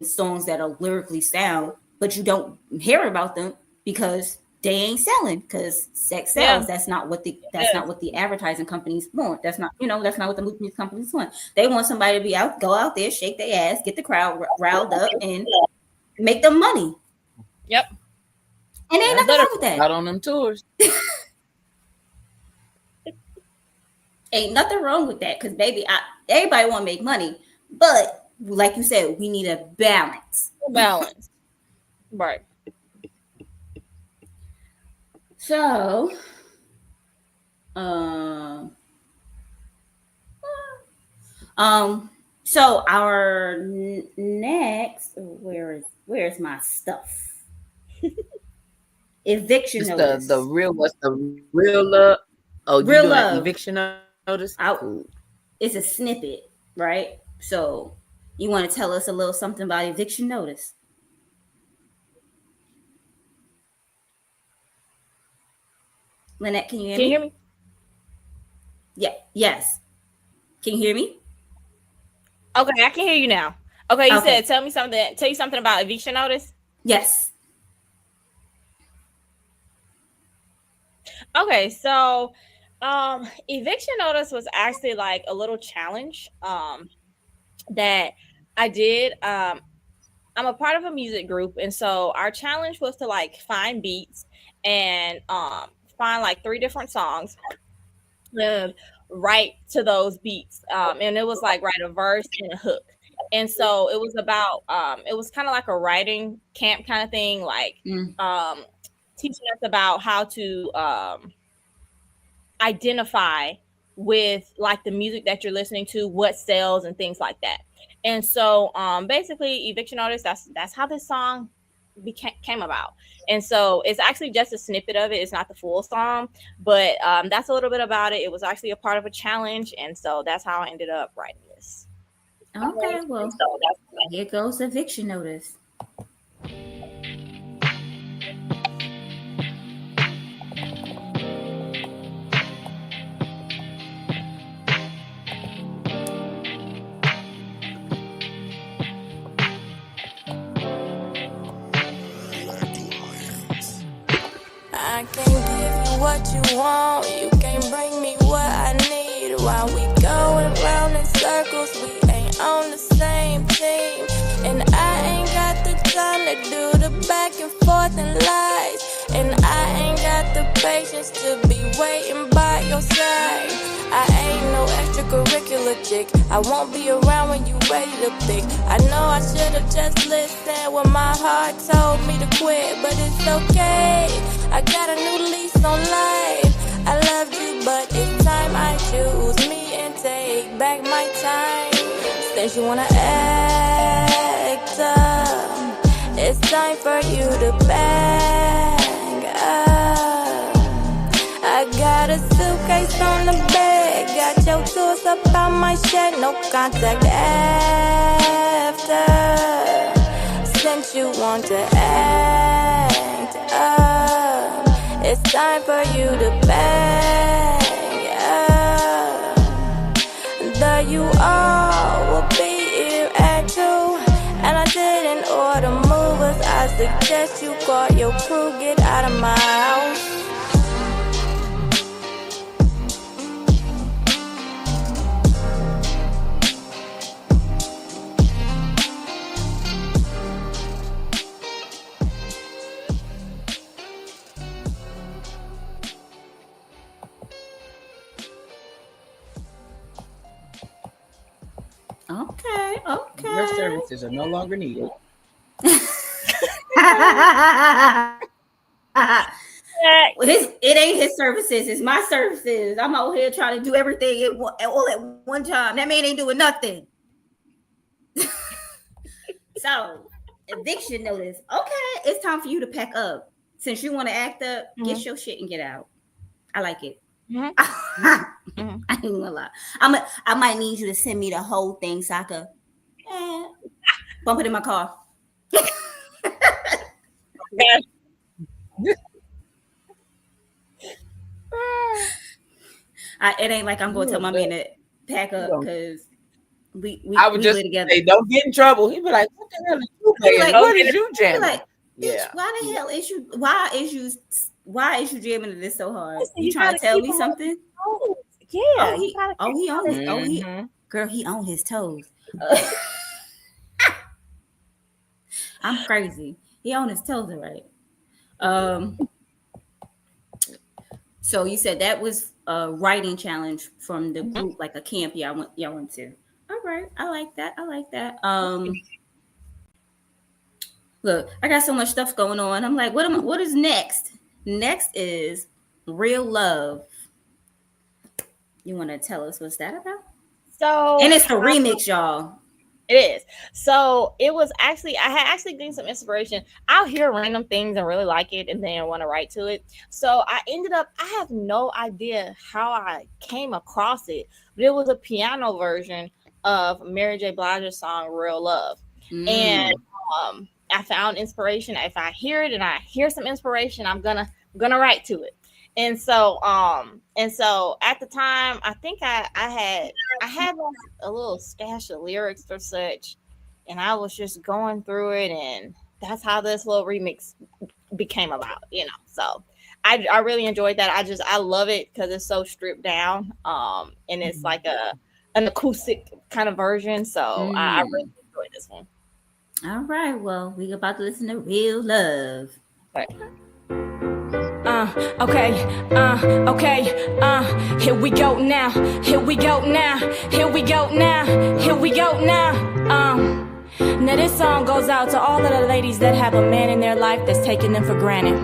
songs that are lyrically sound, but you don't hear about them because they ain't selling, because sex sells. That's not what the advertising companies want. That's not what the music companies want. They want somebody to go out there, shake their ass, get the crowd riled up, and make them money. Yep. And ain't nothing wrong with that. Out on them tours. Ain't nothing wrong with that, because baby, everybody want to make money, but like you said, we need a balance. Right. So, so our next, where's my stuff? Eviction notice. The real love? Oh, real love. Eviction notice. It's a snippet, right? So, you want to tell us a little something about eviction notice? Lynette, can you hear me? Yeah. Yes. Can you hear me? Okay, I can hear you now. Okay, you said tell you something about eviction notice? Yes. Okay, so eviction notice was actually like a little challenge that I did. I'm a part of a music group, and so our challenge was to like find beats and find like 3 different songs and write to those beats, and it was like write a verse and a hook. And so it was about it was kind of like a writing camp kind of thing, like teaching us about how to identify with like the music that you're listening to, what sells and things like that. And so basically eviction notice, that's how this song came about. And so it's actually just a snippet of it. It's not the full song, but that's a little bit about it. It was actually a part of a challenge, and so that's how I ended up writing this. Okay, well, here goes eviction notice. I can't give you what you want, you can't bring me what I need. While we going round in circles, we ain't on the same team. And I ain't got the time to do the back and forth and lies. And I ain't got the patience to be waiting by your side. I ain't no extracurricular chick, I won't be around when you ready to pick. I know I should've just listened when my heart told me to quit, but it's okay, I got a new lease on life. I loved you, but it's time I choose me and take back my time. Since you wanna act up, it's time for you to bag up. I got a suitcase on the bed, got your tools up on my shed, no contact after. Since you want to act up, it's time for you to bag up. The you all will be here at 2, and I didn't order movers. I suggest you call your crew, get out of my house. Okay. Your services are no longer needed. It ain't his services, it's my services. I'm out here trying to do everything all at one time. That man ain't doing nothing. So, eviction notice. Okay, it's time for you to pack up. Since you want to act up, get your shit and get out. I like it. I ain't gonna lie. I might need you to send me the whole thing so I could bump it in my car. It ain't like I'm gonna tell my man to pack up because we just together. say, don't get in trouble. He'd be like, what the hell is you doing? Like, what is you jamming? Like, why the hell is you jamming this so hard? Listen, you trying to tell me something? Yeah. He on his girl, he on his toes. I'm crazy. He on his toes, right? So you said that was a writing challenge from the group, like a camp y'all went to. All right, I like that. Look, I got so much stuff going on. I'm like, what is next? Next is Real Love. You want to tell us what's that about? So, and it's the remix, y'all. It is. So it was actually, I had actually gained some inspiration. I'll hear random things and really like it and then want to write to it. So I have no idea how I came across it, but it was a piano version of Mary J. Blige's song Real Love. And I found inspiration. If I hear it and I hear some inspiration, I'm gonna write to it. And so at the time, I think I had like a little stash of lyrics or such, and I was just going through it, and that's how this little remix became about, So I really enjoyed that. I love it because it's so stripped down, and it's like an acoustic kind of version. So I really enjoyed this one. All right, well, we about to listen to Real Love. Right. Okay, here we go now, here we go now, here we go now, here we go now. Now this song goes out to all of the ladies that have a man in their life that's taking them for granted.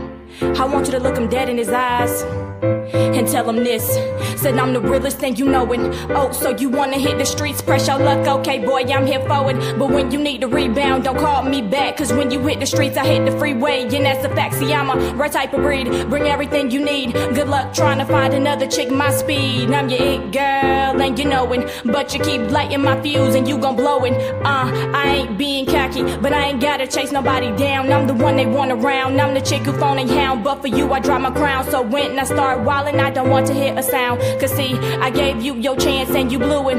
I want you to look him dead in his eyes and tell him this. Said I'm the realest thing you know it. Oh, so you wanna hit the streets, press your luck, okay boy, I'm here for it. But when you need to rebound, don't call me back, cause when you hit the streets, I hit the freeway. And that's the fact, see I'm a right type of breed. Bring everything you need, good luck trying to find another chick my speed. I'm your it girl, and you know it, but you keep lighting my fuse and you gon' blow it. I ain't being cocky, but I ain't gotta chase nobody down. I'm the one they want around, I'm the chick who phone and hound. But for you, I drop my crown, so when I start wildin', I don't want to hear a sound. Cause see, I gave you your chance and you blew it.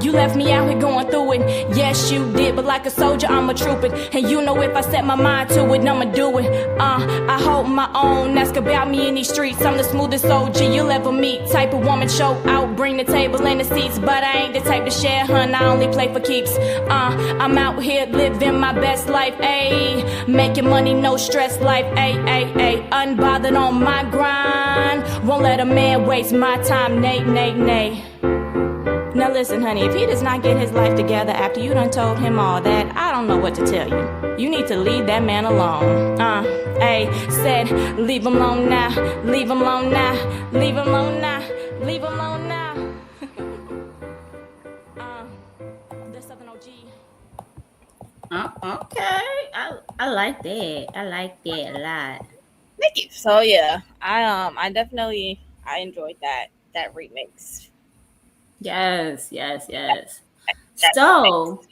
You left me out here going through it. Yes, you did, but like a soldier, I'm a trooper. And you know if I set my mind to it, I'ma do it. I hold my own, ask about me in these streets. I'm the smoothest soldier you'll ever meet. Type of woman, show out, bring the table and the seats. But I ain't the type to share, hun, I only play for keeps. I'm out here living my best life, ayy. Making money, no stress life, ayy, ayy, ayy. Unbothered on my grind. Won't let a man waste my time, nay, nay, nay. Now listen, honey, if he does not get his life together after you done told him all that, I don't know what to tell you. You need to leave that man alone. Said, leave him alone now, leave him alone now, leave him alone now, leave him alone now. There's something OG. Okay, I like that. I like that a lot. Thank you. So yeah, I enjoyed that remix. Yes. So,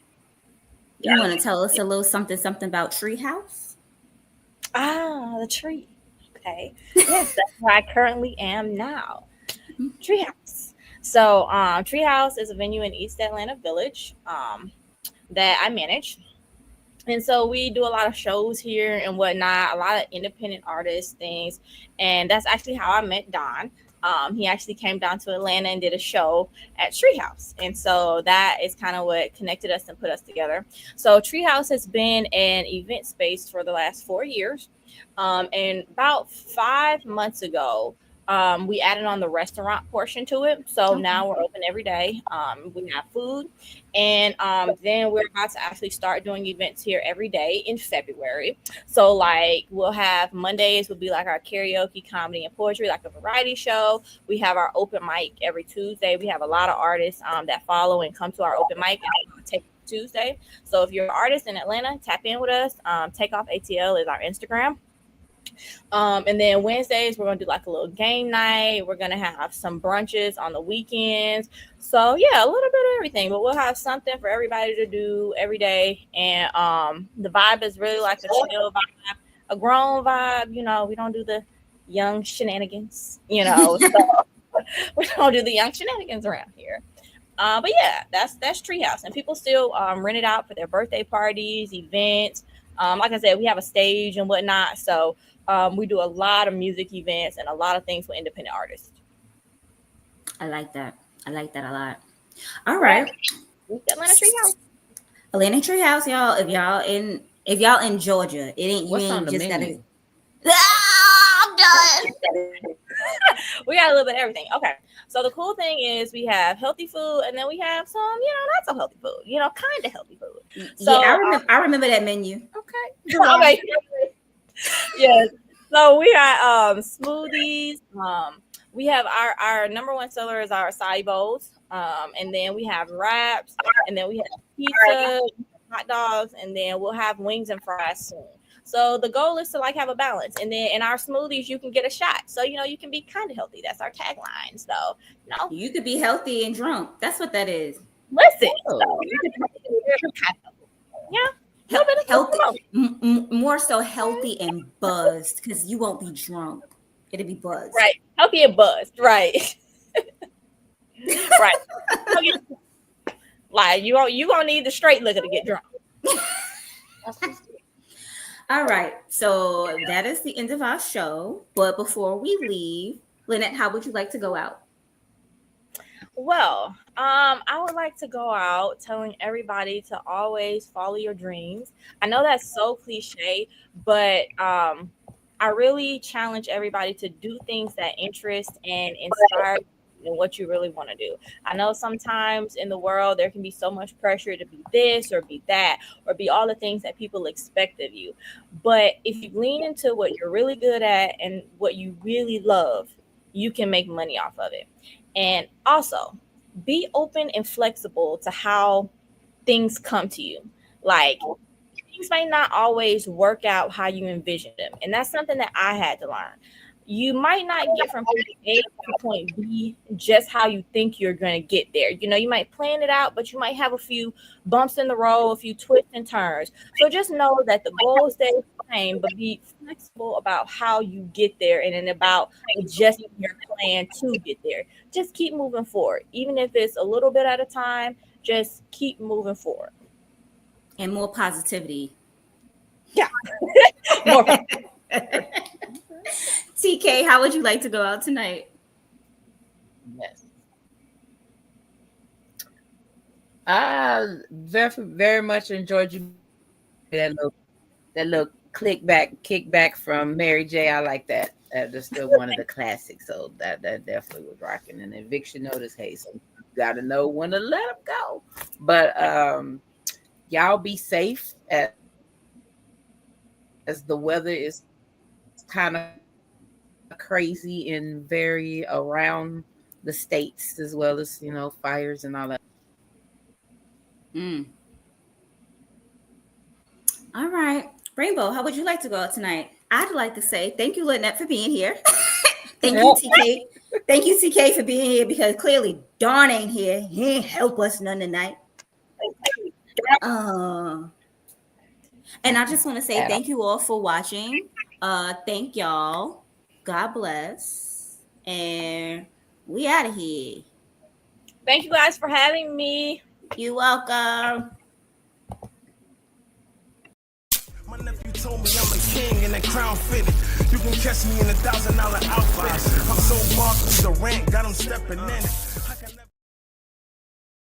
you want to tell us a little something about Treehouse? The tree. Okay. Yes, that's where I currently am now. Treehouse. So, Treehouse is a venue in East Atlanta Village that I manage. And so we do a lot of shows here and whatnot, a lot of independent artists, things. And that's actually how I met Don. He actually came down to Atlanta and did a show at Treehouse. And so that is kind of what connected us and put us together. So Treehouse has been an event space for the last 4 years. And about 5 months ago, We added on the restaurant portion to it. So now we're open every day. We have food. And then we're about to actually start doing events here every day in February. So like we'll have Mondays will be like our karaoke, comedy, and poetry, like a variety show. We have our open mic every Tuesday. We have a lot of artists that follow and come to our open mic and take Tuesday. So if you're an artist in Atlanta, tap in with us. Takeoff ATL is our Instagram. And then Wednesdays, we're going to do like a little game night. We're going to have some brunches on the weekends. So yeah, a little bit of everything, but we'll have something for everybody to do every day. And the vibe is really like a chill vibe, a grown vibe. You know, we don't do the young shenanigans, you know, so we don't do the young shenanigans around here. But yeah, that's Treehouse, and people still rent it out for their birthday parties, events. Like I said, we have a stage and whatnot. So we do a lot of music events and a lot of things for independent artists. I like that. I like that a lot. All right. Atlanta Treehouse. Atlanta Treehouse, y'all. If y'all in Georgia, it ain't What's you on ain't the just menu? gotta. I'm done. We got a little bit of everything. Okay. So the cool thing is we have healthy food, and then we have some, not so healthy food, kind of healthy food. So yeah, I remember that menu. Okay. Okay. Yes. So we got smoothies. We have our number one seller is our acai bowls. And then we have wraps, and then we have pizza, hot dogs, and then we'll have wings and fries soon. So the goal is to like have a balance. And then in our smoothies, you can get a shot. So, you can be kind of healthy. That's our tagline. So, you could be healthy and drunk. That's what that is. Listen. So yeah. Healthy, more so healthy and buzzed, because you won't be drunk. It'll be buzzed. Right. Healthy and buzzed. Right. Right. Like you won't need the straight liquor to get drunk. All right. So that is the end of our show. But before we leave, Lynette, how would you like to go out? Well, I would like to go out telling everybody to always follow your dreams. I know that's so cliche, but I really challenge everybody to do things that interest and inspire and what you really want to do. I know sometimes in the world there can be so much pressure to be this or be that or be all the things that people expect of you. But if you lean into what you're really good at and what you really love, you can make money off of it. And also be open and flexible to how things come to you. Like things may not always work out how you envision them. And that's something that I had to learn. You might not get from point A to point B just how you think you're going to get there. You might plan it out, but you might have a few bumps in the road, a few twists and turns. So just know that the goal stays the same, but be flexible about how you get there and then about adjusting your plan to get there. Just keep moving forward. Even if it's a little bit at a time, just keep moving forward. And more positivity. Yeah. More TK, how would you like to go out tonight? Yes. I very much enjoyed you. That little kickback from Mary J. I like that. That's still one of the classics. So that definitely was rocking. An eviction notice. Hey, so you got to know when to let them go. But y'all be safe as the weather is kind of crazy and vary around the states, as well as fires and all that. All right, Rainbow, how would you like to go out tonight? I'd like to say thank you, Lynette, for being here. Thank you, TK. Thank you, TK, for being here, because clearly Dawn ain't here. He ain't help us none tonight. And I just want to say thank you all for watching. Thank y'all. God bless. And we out of here. Thank you guys for having me. You're welcome. My nephew told me I'm a king and a crown fitted. You can catch me in $1,000 outfit. I'm so marked, the rant got him stepping in.